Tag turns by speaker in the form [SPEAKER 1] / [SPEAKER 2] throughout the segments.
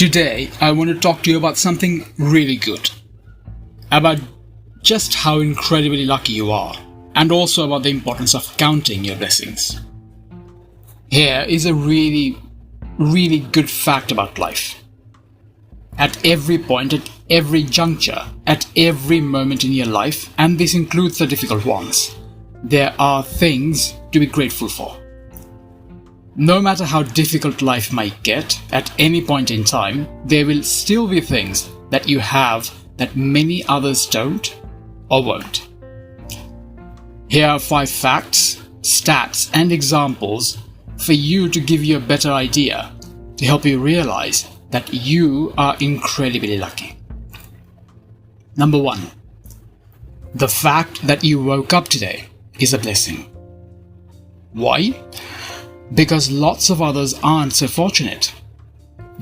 [SPEAKER 1] Today, I want to talk to you about something really good. About just how incredibly lucky you are, and also about the importance of counting your blessings. Here is a really good fact about life. At every point, at every juncture, at every moment in your life, and this includes the difficult ones, there are things to be grateful for. No matter how difficult life might get, at any point in time, there will still be things that you have that many others don't or won't. Here are 5 facts, stats, and examples for you to give you a better idea, to help you realize that you are incredibly lucky. Number 1. The fact that you woke up today is a blessing. Why? Because lots of others aren't so fortunate.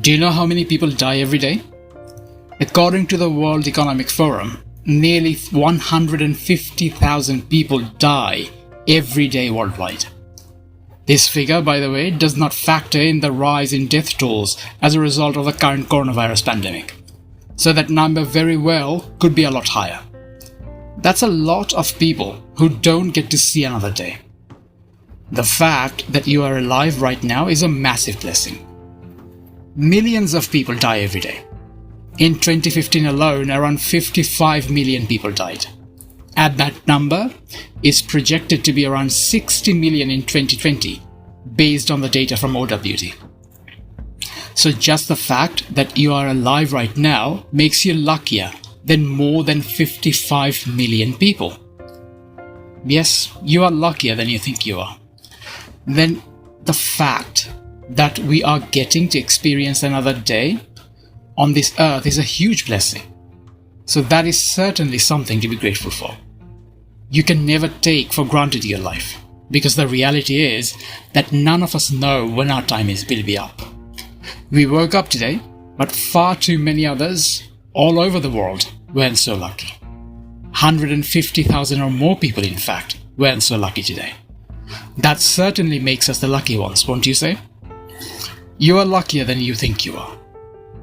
[SPEAKER 1] Do you know how many people die every day? According to the World Economic Forum, nearly 150,000 people die every day worldwide. This figure, by the way, does not factor in the rise in death tolls as a result of the current coronavirus pandemic. So that number very well could be a lot higher. That's a lot of people who don't get to see another day. The fact that you are alive right now is a massive blessing. Millions of people die every day. In 2015 alone, around 55 million people died. And that number is projected to be around 60 million in 2020, based on the data from OWD. So just the fact that you are alive right now makes you luckier than more than 55 million people. Yes, you are luckier than you think you are. Then the fact that we are getting to experience another day on this earth is a huge blessing. So that is certainly something to be grateful for. You can never take for granted your life, because the reality is that none of us know when our time will be up. We woke up today, but far too many others all over the world weren't so lucky. 150,000 or more people, in fact, weren't so lucky today. That certainly makes us the lucky ones, won't you say? You are luckier than you think you are.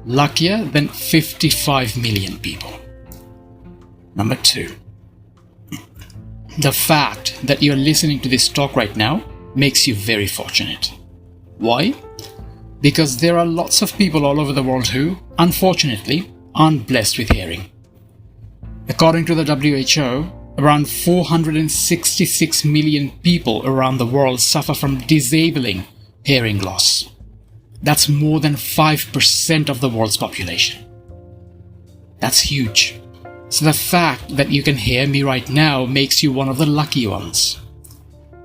[SPEAKER 1] Luckier than 55 million people. Number 2. The fact that you're listening to this talk right now makes you very fortunate. Why? Because there are lots of people all over the world who, unfortunately, aren't blessed with hearing. According to the WHO, around 466 million people around the world suffer from disabling hearing loss. That's more than 5% of the world's population. That's huge. So the fact that you can hear me right now makes you one of the lucky ones.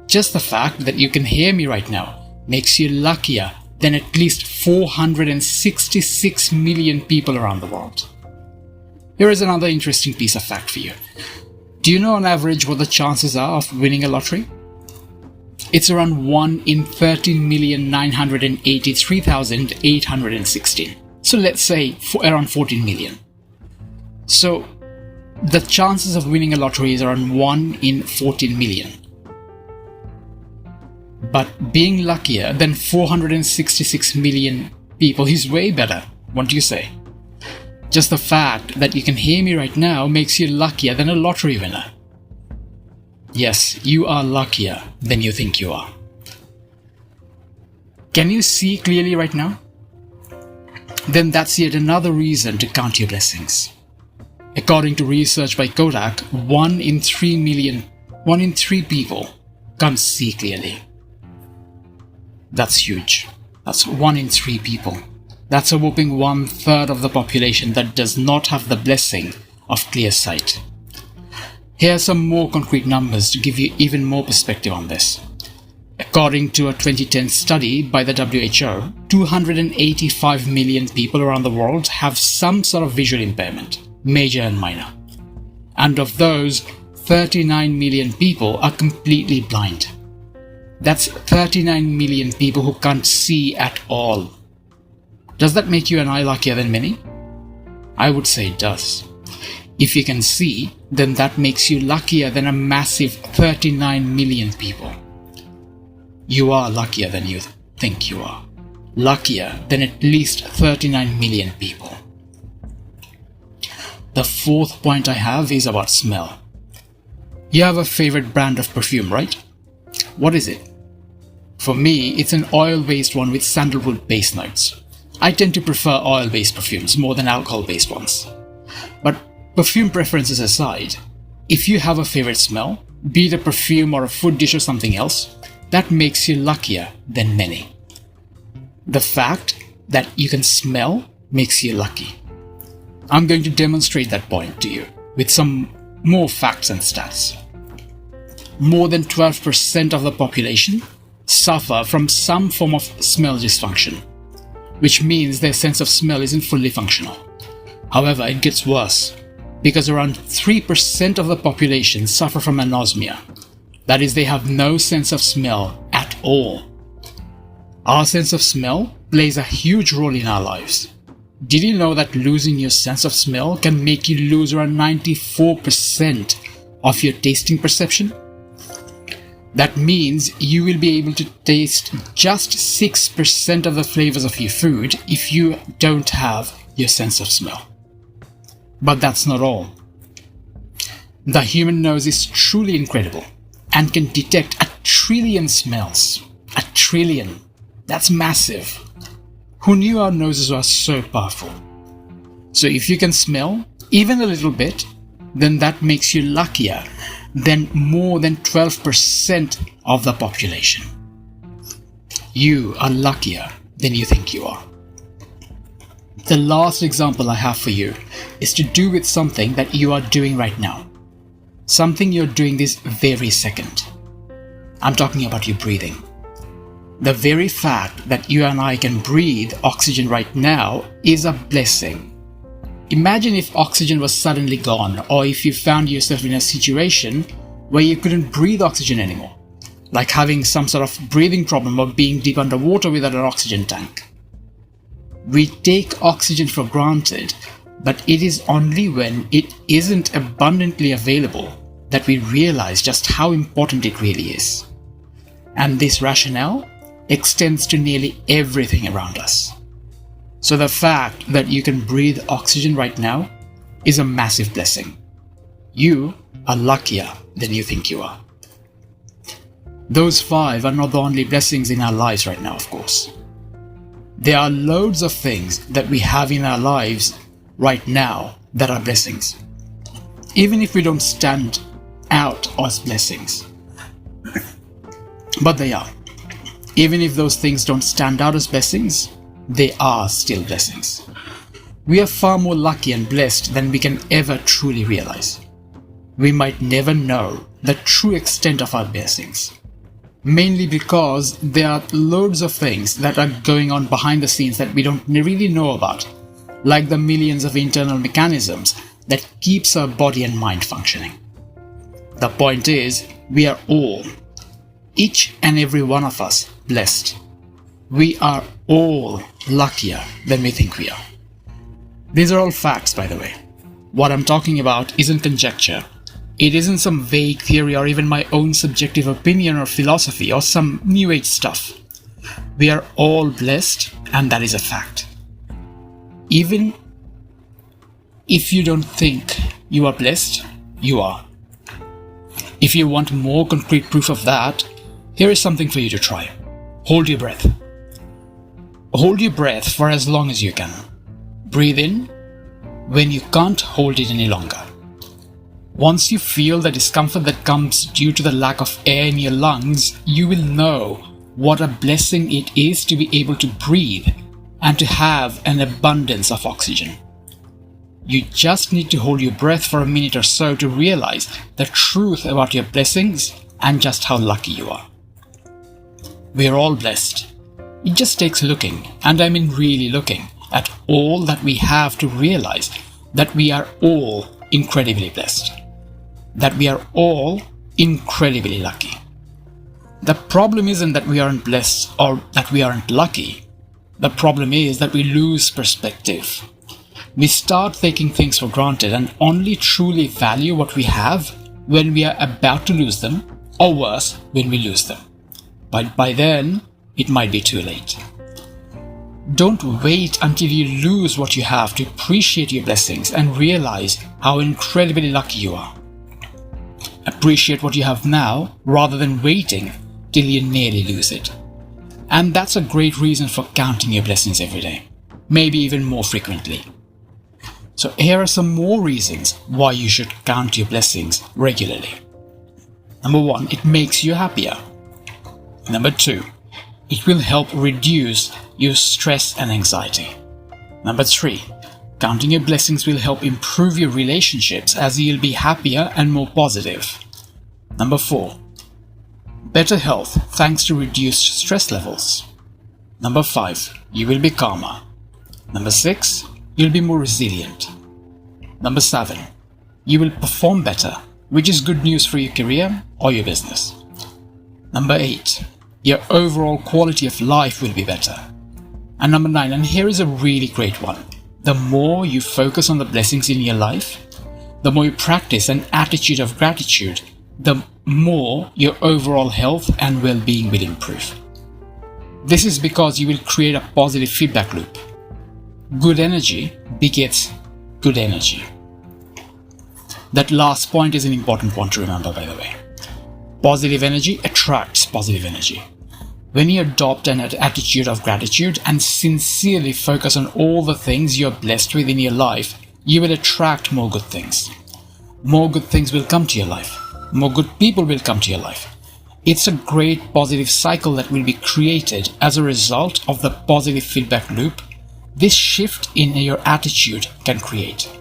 [SPEAKER 1] Just the fact that you can hear me right now makes you luckier than at least 466 million people around the world. Here is another interesting piece of fact for you. Do you know on average what the chances are of winning a lottery? It's around 1 in 13,983,816. So let's say around 14 million. So the chances of winning a lottery is around 1 in 14 million. But being luckier than 466 million people is way better, won't you say? Just the fact that you can hear me right now makes you luckier than a lottery winner. Yes, you are luckier than you think you are. Can you see clearly right now? Then that's yet another reason to count your blessings. According to research by Kodak, 1 in 3 people can't see clearly. That's huge. That's 1 in 3 people. That's a whopping 1/3 of the population that does not have the blessing of clear sight. Here are some more concrete numbers to give you even more perspective on this. According to a 2010 study by the WHO, 285 million people around the world have some sort of visual impairment, major and minor. And of those, 39 million people are completely blind. That's 39 million people who can't see at all. Does that make you and I luckier than many? I would say it does. If you can see, then that makes you luckier than a massive 39 million people. You are luckier than you think you are. luckier than at least 39 million people. The fourth point I have is about smell. You have a favorite brand of perfume, right? What is it? For me, it's an oil-based one with sandalwood base notes. I tend to prefer oil-based perfumes more than alcohol-based ones. But perfume preferences aside, if you have a favorite smell, be it a perfume or a food dish or something else, that makes you luckier than many. The fact that you can smell makes you lucky. I'm going to demonstrate that point to you with some more facts and stats. More than 12% of the population suffer from some form of smell dysfunction, which means their sense of smell isn't fully functional. However, it gets worse, because around 3% of the population suffer from anosmia. That is, they have no sense of smell at all. Our sense of smell plays a huge role in our lives. Did you know that losing your sense of smell can make you lose around 94% of your tasting perception? That means you will be able to taste just 6% of the flavors of your food if you don't have your sense of smell. But that's not all. The human nose is truly incredible and can detect 1 trillion smells. 1 trillion. That's massive. Who knew our noses were so powerful? So if you can smell even a little bit, then that makes you luckier than more than 12% of the population. You are luckier than you think you are. The last example I have for you is to do with something that you are doing right now. Something you're doing this very second. I'm talking about your breathing. The very fact that you and I can breathe oxygen right now is a blessing. Imagine if oxygen was suddenly gone, or if you found yourself in a situation where you couldn't breathe oxygen anymore, like having some sort of breathing problem or being deep underwater without an oxygen tank. We take oxygen for granted, but it is only when it isn't abundantly available that we realize just how important it really is. And this rationale extends to nearly everything around us. So the fact that you can breathe oxygen right now is a massive blessing. You are luckier than you think you are. Those 5 are not the only blessings in our lives right now, of course. There are loads of things that we have in our lives right now that are blessings, even if we don't stand out as blessings. But they are. Even if those things don't stand out as blessings, they are still blessings. We are far more lucky and blessed than we can ever truly realize. We might never know the true extent of our blessings, mainly because there are loads of things that are going on behind the scenes that we don't really know about, like the millions of internal mechanisms that keeps our body and mind functioning. The point is, we are all, each and every one of us, blessed. We are all luckier than we think we are. These are all facts, by the way. What I'm talking about isn't conjecture. It isn't some vague theory or even my own subjective opinion or philosophy or some new age stuff. We are all blessed, and that is a fact. Even if you don't think you are blessed, you are. If you want more concrete proof of that, here is something for you to try. Hold your breath. Hold your breath for as long as you can. Breathe in when you can't hold it any longer. Once you feel the discomfort that comes due to the lack of air in your lungs, you will know what a blessing it is to be able to breathe and to have an abundance of oxygen. You just need to hold your breath for a minute or so to realize the truth about your blessings and just how lucky you are. We are all blessed. It just takes looking, and I mean really looking, at all that we have to realize that we are all incredibly blessed. That we are all incredibly lucky. The problem isn't that we aren't blessed or that we aren't lucky. The problem is that we lose perspective. We start taking things for granted and only truly value what we have when we are about to lose them, or worse, when we lose them. But by then, it might be too late. Don't wait until you lose what you have to appreciate your blessings and realize how incredibly lucky you are. Appreciate what you have now rather than waiting till you nearly lose it. And that's a great reason for counting your blessings every day, maybe even more frequently. So here are some more reasons why you should count your blessings regularly. Number 1, it makes you happier. Number 2, it will help reduce your stress and anxiety. Number 3, counting your blessings will help improve your relationships as you'll be happier and more positive. Number 4, better health thanks to reduced stress levels. Number 5, you will be calmer. Number 6, you'll be more resilient. Number 7, you will perform better, which is good news for your career or your business. Number 8, your overall quality of life will be better. And number 9, and here is a really great one, the more you focus on the blessings in your life, the more you practice an attitude of gratitude, the more your overall health and well-being will improve. This is because you will create a positive feedback loop. Good energy begets good energy. That last point is an important one to remember, by the way. Positive energy attracts positive energy. When you adopt an attitude of gratitude and sincerely focus on all the things you're blessed with in your life, you will attract more good things. More good things will come to your life. More good people will come to your life. It's a great positive cycle that will be created as a result of the positive feedback loop this shift in your attitude can create.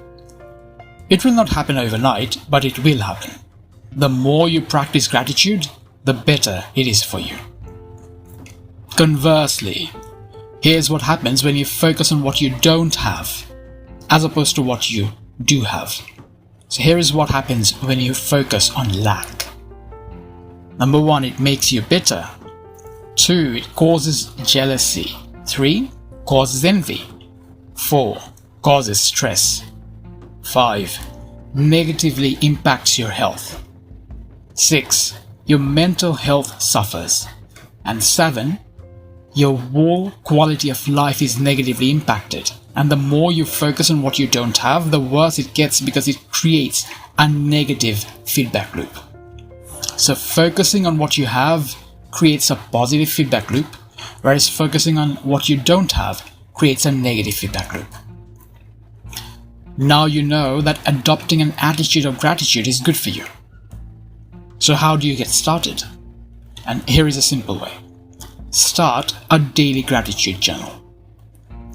[SPEAKER 1] It will not happen overnight, but it will happen. The more you practice gratitude, the better it is for you. Conversely, here's what happens when you focus on what you don't have, as opposed to what you do have. So here is what happens when you focus on lack. Number 1, it makes you bitter. 2, it causes jealousy. 3, causes envy. 4, causes stress. 5, negatively impacts your health. 6, your mental health suffers. And 7, your whole quality of life is negatively impacted. And the more you focus on what you don't have, the worse it gets because it creates a negative feedback loop. So focusing on what you have creates a positive feedback loop, whereas focusing on what you don't have creates a negative feedback loop. Now you know that adopting an attitude of gratitude is good for you. So how do you get started? And here is a simple way. Start a daily gratitude journal.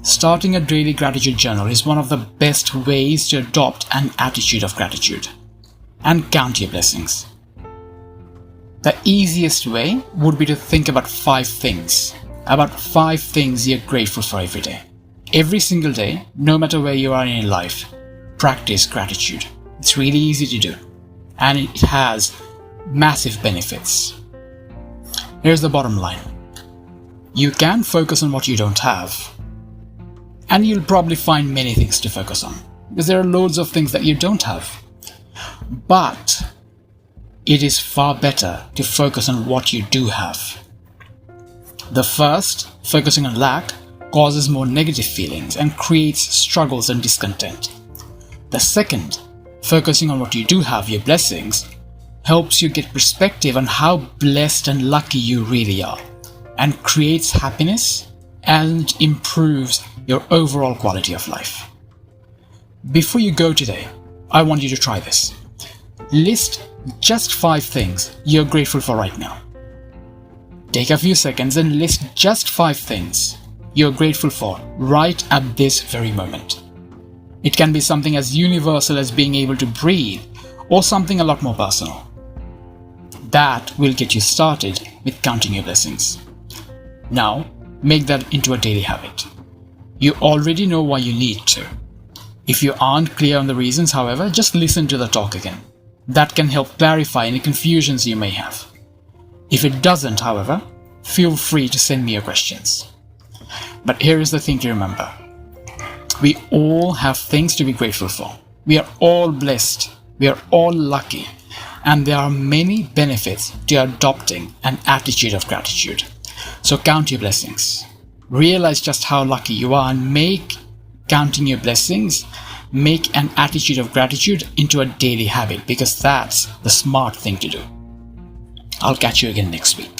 [SPEAKER 1] Starting a daily gratitude journal is one of the best ways to adopt an attitude of gratitude and count your blessings. The easiest way would be to think about 5 things. About 5 things you're grateful for every day. Every single day, no matter where you are in your life, practice gratitude. It's really easy to do, and it has massive benefits. Here's the bottom line. You can focus on what you don't have, and you'll probably find many things to focus on, because there are loads of things that you don't have. But it is far better to focus on what you do have. The first, focusing on lack, causes more negative feelings and creates struggles and discontent. The second, focusing on what you do have, your blessings, helps you get perspective on how blessed and lucky you really are, and creates happiness and improves your overall quality of life. Before you go today, I want you to try this. List just 5 things you're grateful for right now. Take a few seconds and list just 5 things you're grateful for right at this very moment. It can be something as universal as being able to breathe, or something a lot more personal. That will get you started with counting your blessings. Now, make that into a daily habit. You already know why you need to. If you aren't clear on the reasons, however, just listen to the talk again. That can help clarify any confusions you may have. If it doesn't, however, feel free to send me your questions. But here is the thing to remember. We all have things to be grateful for. We are all blessed. We are all lucky. And there are many benefits to adopting an attitude of gratitude. So count your blessings. realize just how lucky you are and make counting your blessings, make an attitude of gratitude into a daily habit, because that's the smart thing to do. I'll catch you again next week.